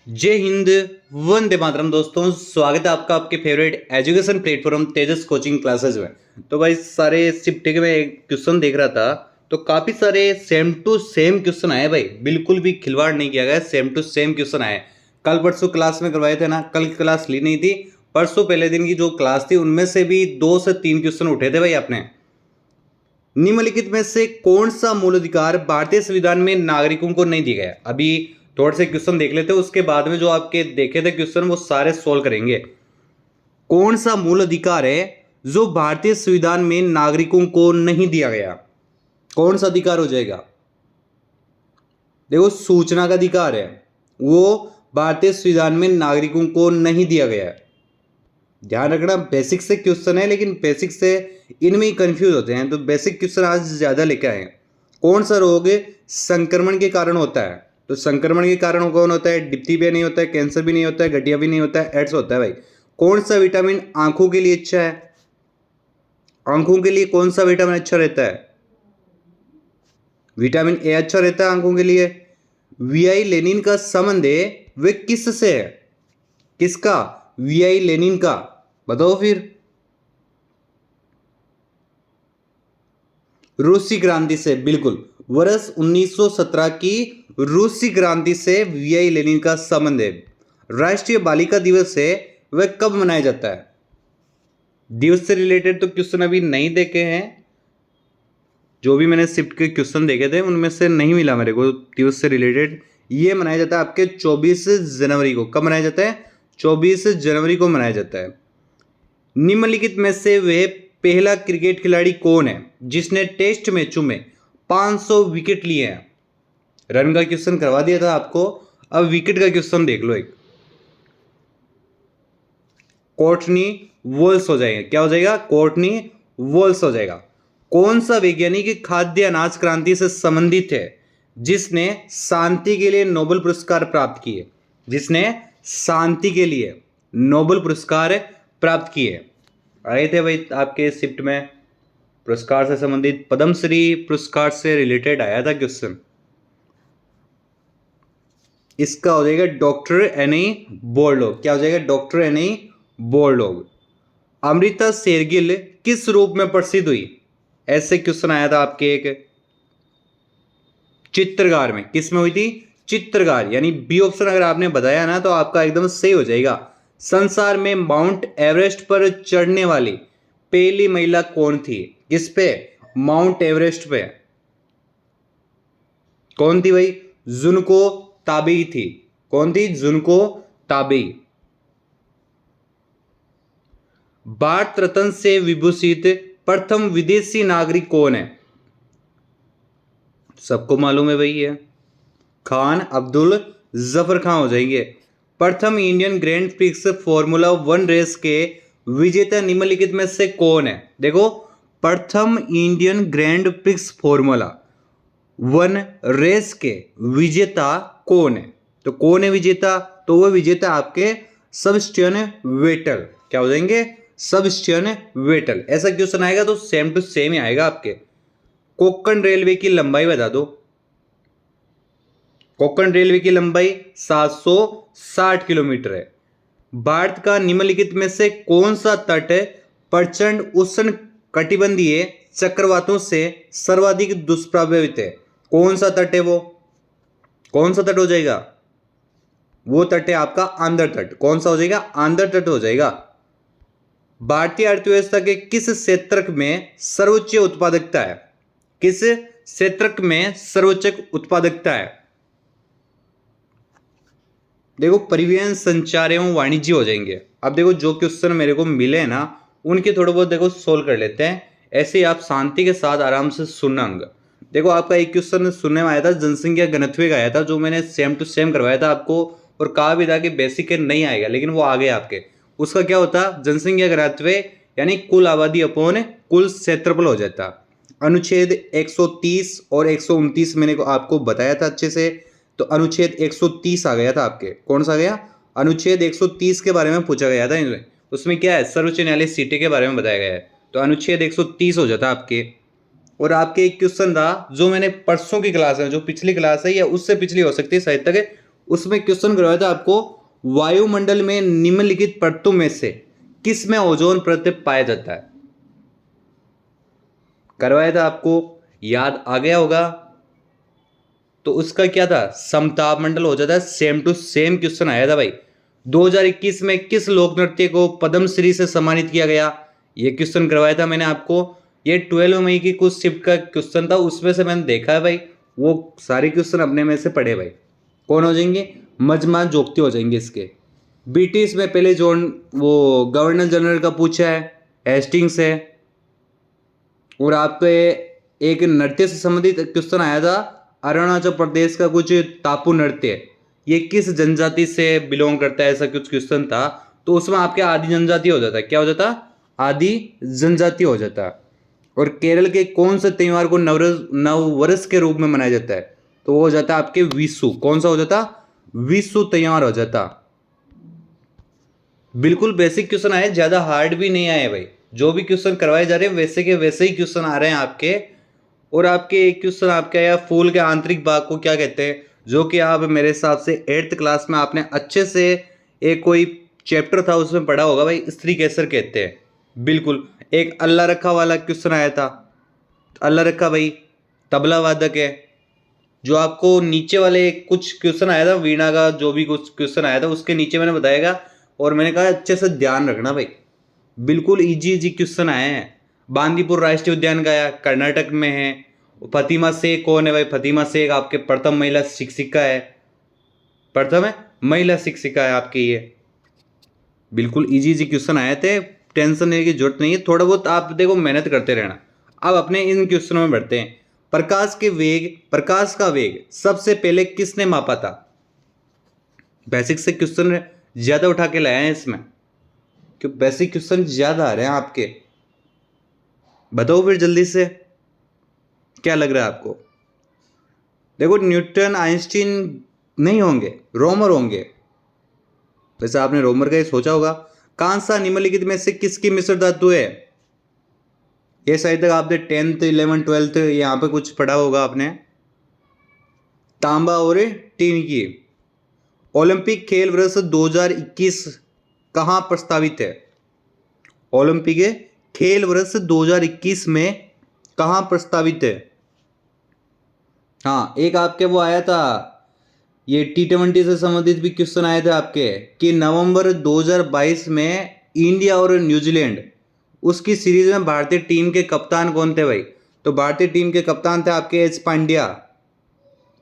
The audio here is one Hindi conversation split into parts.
जय हिंद। वंदे मातरम। दोस्तों, स्वागत है आपका आपके फेवरेट एजुकेशन प्लेटफॉर्म तेजस कोचिंग क्लासेस में। तो भाई सारे शिफ्ट के मैं एक क्वेश्चन देख रहा था, तो काफ़ी सारे सेम टू सेम क्वेश्चन आए भाई, बिल्कुल भी खिलवाड़ नहीं किया गया, सेम टू सेम क्वेश्चन आए। कल परसों क्लास में करवाए थे ना, कल की क्लास ली नहीं थी, परसों पहले दिन की जो क्लास थी उनमें से भी 2 से 3 क्वेश्चन उठे थे भाई आपने। निम्नलिखित में से कौन सा मूल अधिकार भारतीय संविधान में नागरिकों को नहीं दिया गया? अभी थोड़े से क्वेश्चन देख लेते हैं, उसके बाद में जो आपके देखे थे क्वेश्चन वो सारे सोल्व करेंगे। कौन सा मूल अधिकार है जो भारतीय संविधान में नागरिकों को नहीं दिया गया? कौन सा अधिकार हो जाएगा? देखो, सूचना का अधिकार है, वो भारतीय संविधान में नागरिकों को नहीं दिया गया है। ध्यान रखना, बेसिक से क्वेश्चन है, लेकिन बेसिक से इनमें ही कंफ्यूज होते हैं, तो बेसिक क्वेश्चन आज ज्यादा लेकर आए। कौन सा रोग संक्रमण के कारण होता है? तो संक्रमण के कारण कौन होता है? डिप्थीरिया नहीं होता है, कैंसर भी नहीं होता है, गठिया भी नहीं होता है, एड्स होता है भाई। कौन सा विटामिन आंखों के लिए अच्छा है? आंखों के लिए कौन सा विटामिन अच्छा रहता है? विटामिन ए अच्छा रहता है आंखों के लिए। वीआई लेनिन का संबंध है वे किससे है? किसका? वीआई लेनिन का। बताओ फिर। रूसी क्रांति से, बिल्कुल। वर्ष 1917 की रूसी क्रांति से वीआई लेनिन का संबंध है। राष्ट्रीय बालिका दिवस है, वह कब मनाया जाता है? दिवस से रिलेटेड तो क्वेश्चन अभी नहीं देखे हैं, जो भी मैंने शिफ्ट के क्वेश्चन देखे थे उनमें से नहीं मिला मेरे को दिवस से रिलेटेड। ये मनाया जाता है आपके 24 जनवरी को। कब मनाया जाता है? 24 जनवरी को मनाया जाता है। निम्नलिखित में से वह पहला क्रिकेट खिलाड़ी कौन है जिसने टेस्ट मैचों में 500 विकेट लिए हैं? रन का क्वेश्चन करवा दिया था आपको, अब विकेट का क्वेश्चन देख लो एक। कोर्टनी वोल्स हो जाएगा। क्या हो जाएगा? कोर्टनी वोल्स हो जाएगा। कौन सा वैज्ञानिक खाद्य अनाज क्रांति से संबंधित है जिसने शांति के लिए नोबेल पुरस्कार प्राप्त किए? जिसने शांति के लिए नोबेल पुरस्कार प्राप्त किए। आए थे भाई आपके शिफ्ट में, पुरस्कार से संबंधित पद्मश्री पुरस्कार से रिलेटेड आया था क्वेश्चन। इसका हो जाएगा डॉक्टर एनी बोरलॉग। क्या हो जाएगा? डॉक्टर एनी बोरलॉग। अमृता शेरगिल किस रूप में प्रसिद्ध हुई? ऐसे क्वेश्चन आया था आपके एक। चित्रकार में। किस में हुई थी? चित्रकार, यानी बी ऑप्शन अगर आपने बताया ना तो आपका एकदम सही हो जाएगा। संसार में माउंट एवरेस्ट पर चढ़ने वाली पहली महिला कौन थी? किस पे? माउंट एवरेस्ट पे। कौन थी भाई? जुनको ताबेई थी। कौन थी? जुनको ताबेई। भारत रत्न से विभूषित प्रथम विदेशी नागरिक कौन है? सबको मालूम है भाई, ये खान अब्दुल जफर खान हो जाएंगे। प्रथम Indian grand prix formula 1 race के विजेता निम्नलिखित में से कौन है? देखो, प्रथम Indian grand prix formula 1 race के विजेता कौन है? तो कौन है विजेता? तो वह विजेता आपके सेबेस्टियन वेटल। क्या हो जाएंगे? Sebastian Vettel. ऐसा क्वेश्चन आएगा तो सेम टू सेम ही आएगा आपके। कोंकण रेलवे की लंबाई बता दो। कोंकण रेलवे की लंबाई 760 किलोमीटर है। भारत का निम्नलिखित में से कौन सा तट प्रचंड उष्ण कटिबंधीय चक्रवातों से सर्वाधिक दुष्प्रभावित है? कौन सा तट है वो? कौन सा तट हो जाएगा? वो तट है आपका आंध्र तट। कौन सा हो जाएगा? आंध्र तट हो जाएगा। भारतीय अर्थव्यवस्था के किस क्षेत्र में सर्वोच्च उत्पादकता है? किस क्षेत्र में सर्वोच्च उत्पादकता है? देखो, परिवहन, संचार एवं वाणिज्य हो जाएंगे। अब देखो, जो क्वेश्चन मेरे को मिले हैं ना उनके थोड़े बहुत देखो सोल्व कर लेते हैं। ऐसे ही आप शांति के साथ आराम से सुनना अंग। देखो, आपका एक क्वेश्चन सुनने में आया था, जनसंख्या घनत्व का आया था, जो मैंने सेम टू सेम करवाया था आपको और कहा भी था कि बेसिक नहीं आएगा, लेकिन वो आ गया आपके। उसका क्या होता? जनसंख्या घनत्व यानी कुल आबादी अपॉन कुल क्षेत्रफल हो जाता। अनुच्छेद 130 और 129 मैंने आपको बताया था अच्छे से। तो अनुच्छेद 130 आ गया था आपके। कौन सा आ गया? अनुच्छेद 130 के बारे में पूछा गया था इनमें। उसमें क्या है? सर्वोच्च न्यायालय सीटें के बारे में बताया गया है, तो अनुच्छेद 130 हो जाता आपके। और आपके एक क्वेश्चन था जो मैंने परसों की क्लास है, जो पिछली क्लास है या उससे पिछली हो सकती है शायद तक, उसमें क्वेश्चन करवाया था आपको, वायुमंडल में निम्नलिखित परतों में से किस में ओजोन परत पाया जाता है। करवाया था आपको, याद आ गया होगा। तो उसका क्या था, समताप मंडल हो जाता है। सेम टू सेम क्वेश्चन आया था भाई। 2021 में किस लोक नृत्य को पद्मश्री से सम्मानित किया गया, ये क्वेश्चन करवाया था मैंने आपको। ये 12 मई की कुछ शिफ्ट का क्वेश्चन था, उसमें से मैंने देखा है भाई, वो सारे क्वेश्चन अपने में से पढ़े भाई। कौन हो जाएंगे, मजमा जोगती हो जाएंगे इसके। ब्रिटिश में पहले जोन वो गवर्नर जनरल का पूछा है, हेस्टिंग्स है। और आप पे एक नृत्य से संबंधित क्वेश्चन आया था, अरुणाचल प्रदेश का कुछ टापू नृत्य, ये किस जनजाति से बिलोंग करता है, ऐसा कुछ क्वेश्चन था। तो उसमें आपके आदि जनजाति हो जाता, क्या हो जाता, आदि जनजाति हो जाता। और केरल के कौन से त्योहार को नववर्ष के रूप में मनाया जाता है, तो वो हो जाता आपके विशु। कौन सा हो जाता, विशु त्योहार हो जाता। बिल्कुल बेसिक क्वेश्चन आए, ज्यादा हार्ड भी नहीं आए भाई। जो भी क्वेश्चन करवाए जा रहे हैं वैसे के वैसे ही क्वेश्चन आ रहे हैं आपके। और आपके एक क्वेश्चन आपका या फूल के आंतरिक भाग को क्या कहते हैं, जो कि आप मेरे हिसाब से 8th क्लास में आपने अच्छे से एक कोई चैप्टर था उसमें पढ़ा होगा भाई, स्त्री केसर कहते हैं। बिल्कुल। एक अल्लाह रखा वाला क्वेश्चन आया था, अल्लाह रखा भाई तबला वादक है। जो आपको नीचे वाले कुछ क्वेश्चन आया था वीणा का, जो भी कुछ क्वेश्चन आया था उसके नीचे मैंने बताएगा, और मैंने कहा अच्छे से ध्यान रखना भाई, बिल्कुल इजी इजी क्वेश्चन आए हैं। बांदीपुर राष्ट्रीय उद्यान गया, कर्नाटक में है। फतिमा शेख कौन है भाई, फतिमा शेख आपके प्रथम महिला शिक्षिका है, प्रथम है महिला शिक्षिका है आपकी ये। बिल्कुल इजी इजी क्वेश्चन आए थे, टेंशन लेने की जरूरत नहीं है, थोड़ा बहुत आप देखो मेहनत करते रहना। अब अपने इन क्वेश्चनों में बढ़ते हैं। प्रकाश का वेग सबसे पहले किसने मापा था। बेसिक से क्वेश्चन ज्यादा उठा के लाए हैं इसमें, क्यों बेसिक क्वेश्चन ज्यादा आ रहे हैं आपके। बताओ फिर जल्दी से, क्या लग रहा है आपको। देखो न्यूटन आइंस्टीन नहीं होंगे, रोमर होंगे। वैसे आपने रोमर का ही सोचा होगा। कौन सा निम्नलिखित में से किसकी मिश्र धातु है, ये शायद तक आपने 10th 11th 12th यहाँ पे कुछ पढ़ा होगा आपने। तांबा और टीन की। ओलंपिक खेल वर्ष 2021 कहाँ प्रस्तावित है, ओलंपिक खेल वर्ष 2021 में कहाँ प्रस्तावित है। हाँ, एक आपके वो आया था, ये T20 से संबंधित भी क्वेश्चन आए थे आपके, कि नवंबर 2022 में इंडिया और न्यूजीलैंड उसकी सीरीज में भारतीय टीम के कप्तान कौन थे भाई। तो भारतीय टीम के कप्तान थे आपके एच पांड्या।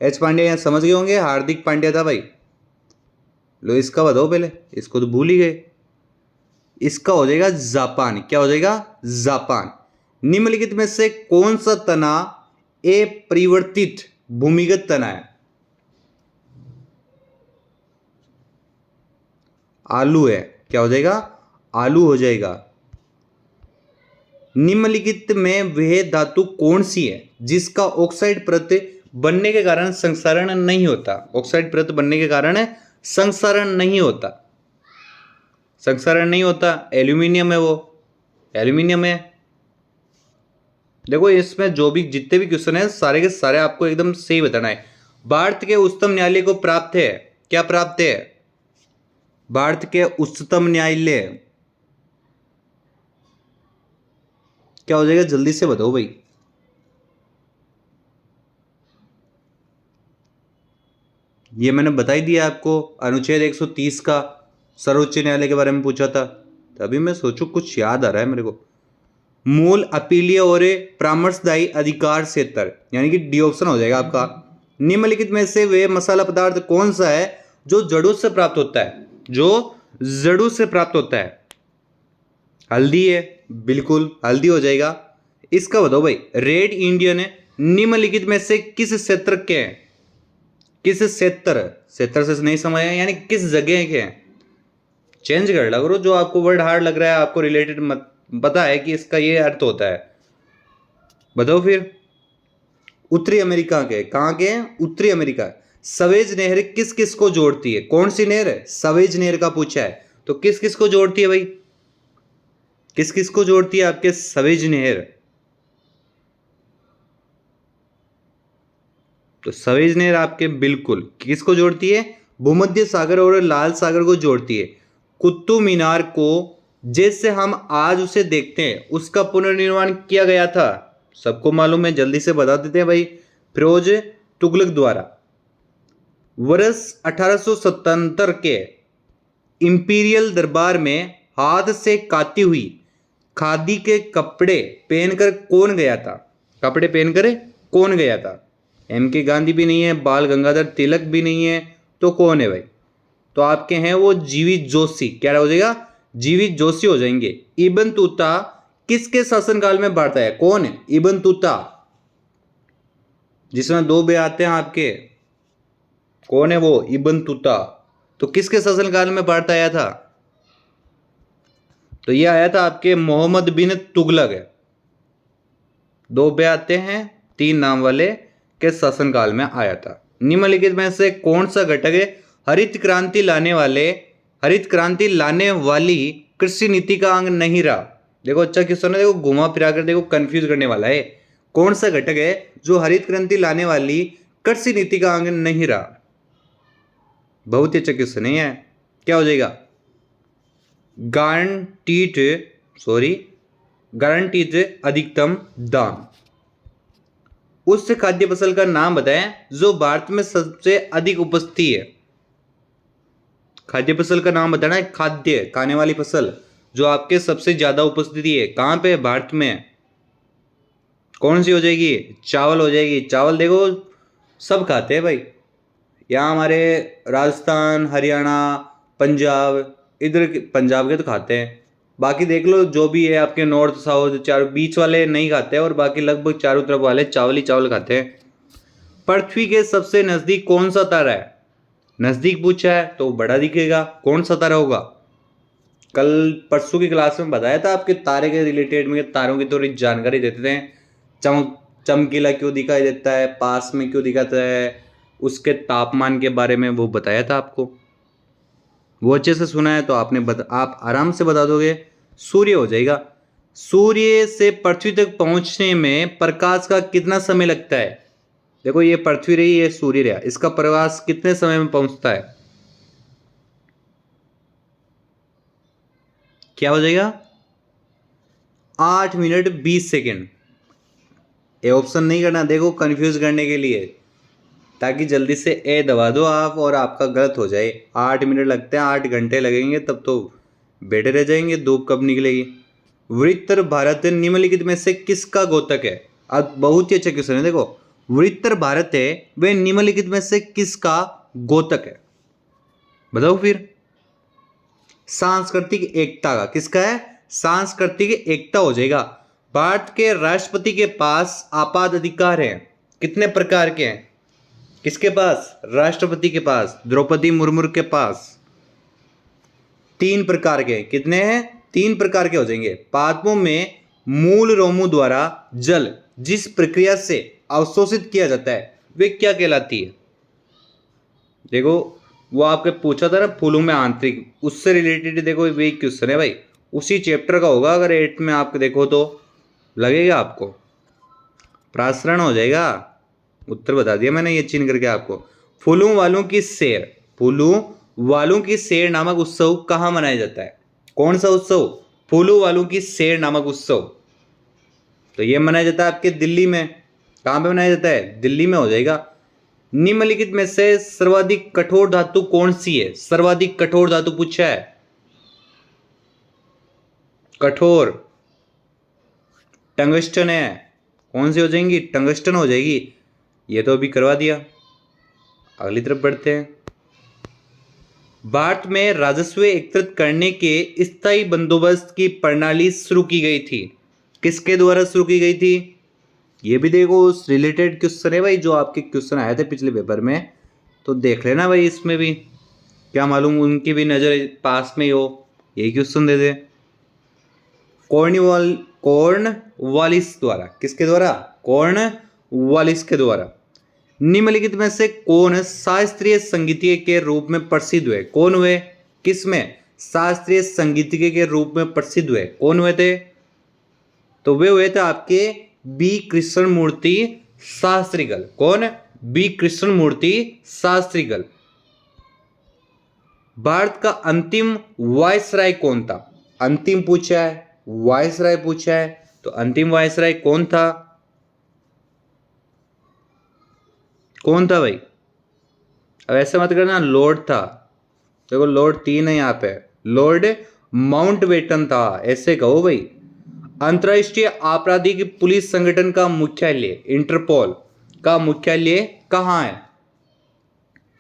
एच पांड्या यहाँ समझ गए होंगे, हार्दिक पांड्या था भाई। लो इसका बताओ पहले, इसको तो भूल ही गए। इसका हो जाएगा जापान। क्या हो जाएगा, जापान। निम्नलिखित में से कौन सा तना अपरिवर्तित भूमिगत तना है, आलू है। क्या हो जाएगा, आलू हो जाएगा। निम्नलिखित में वह धातु कौन सी है जिसका ऑक्साइड परत बनने के कारण संक्षारण नहीं होता, ऑक्साइड परत बनने के कारण संक्षारण नहीं होता, संक्षारण नहीं होता। एल्यूमिनियम है, वो एल्यूमिनियम है। देखो इसमें जो भी जितने भी क्वेश्चन है सारे के सारे आपको एकदम सही बताना है। भारत के उच्चतम न्यायालय को प्राप्त है, क्या प्राप्त है, भारत के उच्चतम न्यायालय क्या हो जाएगा, जल्दी से बताओ भाई। ये मैंने बता ही दिया आपको, अनुच्छेद 130 का सर्वोच्च न्यायालय के बारे में पूछा था, तभी मैं सोचू कुछ याद आ रहा है मेरे को। मूल अपीलीय और परामर्शदायी अधिकार क्षेत्र, यानी कि डी ऑप्शन हो जाएगा आपका। निम्नलिखित में से वे मसाला पदार्थ कौन सा है जो जड़ों से प्राप्त होता है, जो जड़ों से प्राप्त होता है। हल्दी है, बिल्कुल हल्दी हो जाएगा। इसका बताओ भाई, रेड इंडियन निम्नलिखित में से किस क्षेत्र के हैं, किस क्षेत्र, क्षेत्र से नहीं समझ आया, यानी किस जगह के हैं। चेंज कर ला करो, जो आपको वर्ड हार्ड लग रहा है, आपको रिलेटेड मत पता है कि इसका ये अर्थ होता है। बताओ फिर। उत्तरी अमेरिका के, कहां के हैं, उत्तरी अमेरिका। सवेज नहर किस किस को जोड़ती है, कौन सी नहर है, सवेज नहर का पूछा है, तो किस किस को जोड़ती है भाई, किस किस को जोड़ती है आपके सवेज नहर। तो सवेज नहर आपके बिल्कुल किसको जोड़ती है, भूमध्य सागर और लाल सागर को जोड़ती है। कुतुब मीनार को जैसे हम आज उसे देखते हैं उसका पुनर्निर्माण किया गया था, सबको मालूम है, जल्दी से बता देते हैं भाई, फिरोज तुगलक द्वारा। वर्ष 1877 के इंपीरियल दरबार में हाथ से काती हुई खादी के कपड़े पहनकर कौन गया था? कपड़े पहनकर कौन गया था? एम के गांधी भी नहीं है, बाल गंगाधर तिलक भी नहीं है, तो कौन है भाई? तो आपके हैं वो जीवी जोशी। क्या हो जाएगा? जीवी जोशी हो जाएंगे। इब्न तूता किसके शासनकाल में बढ़ता है? कौन है इब्न तूता? जिसमें दो बे आते हैं आपके, कौन है वो इब्न तूता? तो किसके शासनकाल में भारत आया था? तो ये आया था आपके मोहम्मद बिन तुगलक है। दो बे आते हैं, तीन नाम वाले, के शासनकाल में आया था। निम्नलिखित में से कौन सा घटक है हरित क्रांति लाने वाली कृषि नीति का अंग नहीं रहा? देखो अच्छा क्वेश्चन है, देखो घुमा फिरा कर देखो कंफ्यूज करने वाला है। कौन सा घटक है जो हरित क्रांति लाने वाली कृषि नीति का अंग नहीं रहा? बहुत ही अच्छा क्वेश्चन है। क्या हो जाएगा? गारंटीड अधिकतम दाम। उस खाद्य फसल का नाम बताएं जो भारत में सबसे अधिक उपजती है। खाद्य फसल का नाम बताना है, खाद्य खाने वाली फसल जो आपके सबसे ज्यादा उपस्थिति है, कहां पे? भारत में। कौन सी हो जाएगी? चावल हो जाएगी। चावल देखो सब खाते हैं भाई, यहाँ हमारे राजस्थान, हरियाणा, पंजाब, इधर पंजाब के तो खाते हैं, बाकी देख लो जो भी है आपके नॉर्थ साउथ, चारों बीच वाले नहीं खाते हैं, और बाकी लगभग चारों तरफ वाले चावल ही चावल खाते हैं। पृथ्वी के सबसे नजदीक कौन सा तारा है? नजदीक पूछा है तो बड़ा दिखेगा, कौन सा तारा होगा? कल परसों की क्लास में बताया था आपके तारे के रिलेटेड में, तारों की थोड़ी जानकारी देते थे। चमकीला क्यों दिखाई देता है, पास में क्यों दिखाता है, उसके तापमान के बारे में वो बताया था आपको। वो अच्छे से सुना है तो आप आराम से बता दोगे। सूर्य हो जाएगा। सूर्य से पृथ्वी तक पहुंचने में प्रकाश का कितना समय लगता है? देखो ये पृथ्वी रही, ये सूर्य रहा, इसका प्रकाश कितने समय में पहुंचता है? क्या हो जाएगा? 8 मिनट 20 सेकेंड। ये ऑप्शन नहीं करना, देखो कंफ्यूज करने के लिए, ताकि जल्दी से ए दबा दो आप और आपका गलत हो जाए। 8 मिनट लगते हैं, 8 घंटे लगेंगे, तब तो बैठे रह जाएंगे, धूप कब निकलेगी। वृत्तर भारत निम्नलिखित में से किसका गोतक है? अब बहुत ही अच्छा क्वेश्चन है। देखो वृत्तर भारत है, वह निम्नलिखित में से किसका गोतक है? बताओ फिर। सांस्कृतिक एकता का। किसका है? सांस्कृतिक एकता हो जाएगा। भारत के राष्ट्रपति के पास आपात अधिकार है, कितने प्रकार के हैं? किसके पास? राष्ट्रपति के पास, द्रौपदी मुर्मू के पास। 3 प्रकार के। कितने हैं? 3 प्रकार के हो जाएंगे। पादपों में मूल रोमों द्वारा जल जिस प्रक्रिया से अवशोषित किया जाता है वे क्या कहलाती है? देखो वो आपके पूछा था ना फूलों में आंतरिक, उससे रिलेटेड देखो वही क्वेश्चन है भाई, उसी चैप्टर का होगा। अगर 8 में आप देखो तो लगेगा आपको, प्रासरण हो जाएगा। उत्तर बता दिया मैंने ये चिन्ह करके आपको। फूलों वालों की सैर नामक उत्सव कहाँ मनाया जाता है? कौन सा उत्सव? फूलों वालों की सैर नामक उत्सव। तो ये मनाया जाता है आपके दिल्ली में। कहाँ पे मनाया जाता है? दिल्ली में हो जाएगा। निम्नलिखित में से सर्वाधिक कठोर धातु कौन सी है? सर्वाधिक कठोर धातु पूछा है। कठोर टंगस्टन है। कौन सी हो जाएंगी? टंगस्टन हो जाएगी। ये तो अभी करवा दिया। अगली तरफ बढ़ते हैं। भारत में राजस्व एकत्रित करने के स्थायी बंदोबस्त की प्रणाली शुरू की गई थी, किसके द्वारा शुरू की गई थी? ये भी देखो उस रिलेटेड क्वेश्चन है भाई, जो आपके क्वेश्चन आए थे पिछले पेपर में, तो देख लेना भाई। इसमें भी क्या मालूम उनकी भी नज़र पास में ही हो, यही क्वेश्चन दे दे। कॉर्नवालिस द्वारा। किसके द्वारा? कॉर्नवालिस के द्वारा। निम्नलिखित में से कौन शास्त्रीय संगीतज्ञ के रूप में प्रसिद्ध हुए? कौन हुए? किसमें? शास्त्रीय संगीतज्ञ के रूप में प्रसिद्ध हुए। कौन हुए थे? तो वे हुए थे आपके बी कृष्णमूर्ति शास्त्रीगल। कौन? बी कृष्णमूर्ति शास्त्रीगल। भारत का अंतिम वायसराय कौन था? अंतिम पूछा है, वायसराय पूछा है, तो अंतिम वायसराय कौन था? कौन था भाई? अब ऐसे मत करना लॉर्ड था। देखो लॉर्ड 3 है यहाँ पे, लॉर्ड माउंटबेटन था, ऐसे कहो भाई। अंतर्राष्ट्रीय आपराधिक पुलिस संगठन का मुख्यालय, इंटरपोल का मुख्यालय कहाँ है?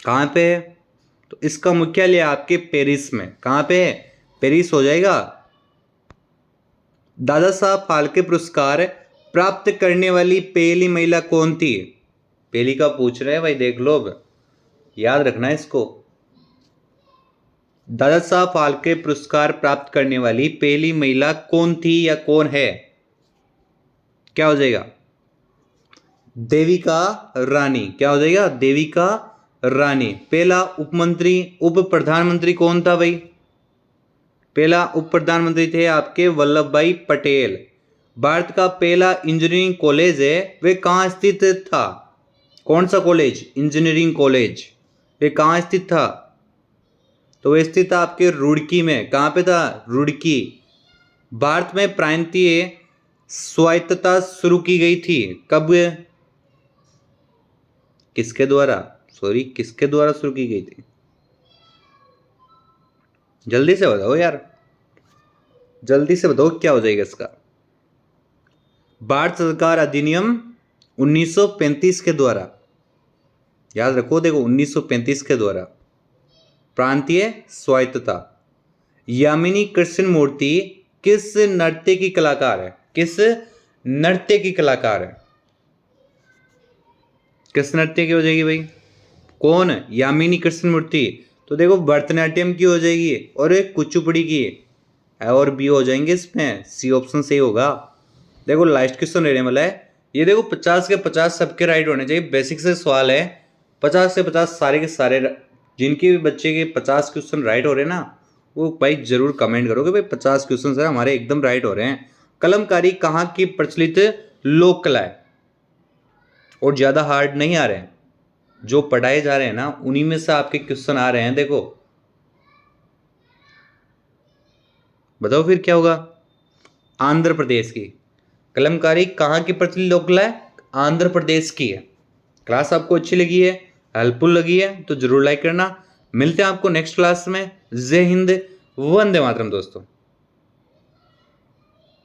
कहाँ पे है? तो इसका मुख्यालय आपके पेरिस में। कहाँ पे है? पेरिस हो जाएगा। दादा साहब फाल्के पुरस्कार प्राप्त करने वाली पहली महिला कौन थी? पहली का पूछ रहे हैं भाई, देख लो अब, याद रखना है इसको। दादा साहब फाल्के पुरस्कार प्राप्त करने वाली पहली महिला कौन थी या कौन है? क्या हो जाएगा? देविका रानी। क्या हो जाएगा? देविका रानी। पहला उप प्रधानमंत्री कौन था भाई? पहला उप प्रधानमंत्री थे आपके वल्लभ भाई पटेल। भारत का पहला इंजीनियरिंग कॉलेज है, वे कहाँ स्थित था? कौन सा कॉलेज? Engineering college. वे कहाँ स्थित था? तो वे स्थित था आपके रुड़की में। कहाँ पे था? रुड़की। भारत में प्रांतीय स्वायत्तता शुरू की गई थी कब? किसके द्वारा? किसके द्वारा शुरू की गई थी? जल्दी से बताओ यार, जल्दी से बताओ क्या हो जाएगा इसका? भारत सरकार अधिनियम 1935 के द्वारा, याद रखो, देखो 1935 के द्वारा प्रांतीय स्वायत्तता। यामिनी कृष्ण मूर्ति किस नृत्य की कलाकार है? किस नृत्य की कलाकार है? किस नृत्य की हो जाएगी भाई? कौन? यामिनी कृष्ण मूर्ति। तो देखो भरतनाट्यम की हो जाएगी और एक कुचिपुड़ी की, और भी हो जाएंगे इसमें। सी ऑप्शन सही होगा। देखो लास्ट क्वेश्चन रहने वाला है ये। देखो 50 के 50 सबके राइट होने चाहिए, बेसिक से सवाल है। 50 से 50 सारे के सारे, जिनके भी बच्चे के 50 क्वेश्चन राइट हो रहे हैं ना, वो भाई जरूर कमेंट करो कि भाई 50 क्वेश्चन हमारे एकदम राइट हो रहे हैं। कलमकारी कहाँ की प्रचलित लोक कला है? और ज़्यादा हार्ड नहीं आ रहे हैं, जो पढ़ाए जा रहे हैं ना उन्हीं में से आपके क्वेश्चन आ रहे हैं। देखो बताओ फिर क्या होगा? आंध्र प्रदेश की। कलमकारी कहाँ की प्रचलित लोक कला है? आंध्र प्रदेश की है। क्लास आपको अच्छी लगी है, हेल्पफुल लगी है तो जरूर लाइक करना। मिलते हैं आपको नेक्स्ट क्लास में। जय हिंद, वंदे मातरम दोस्तों।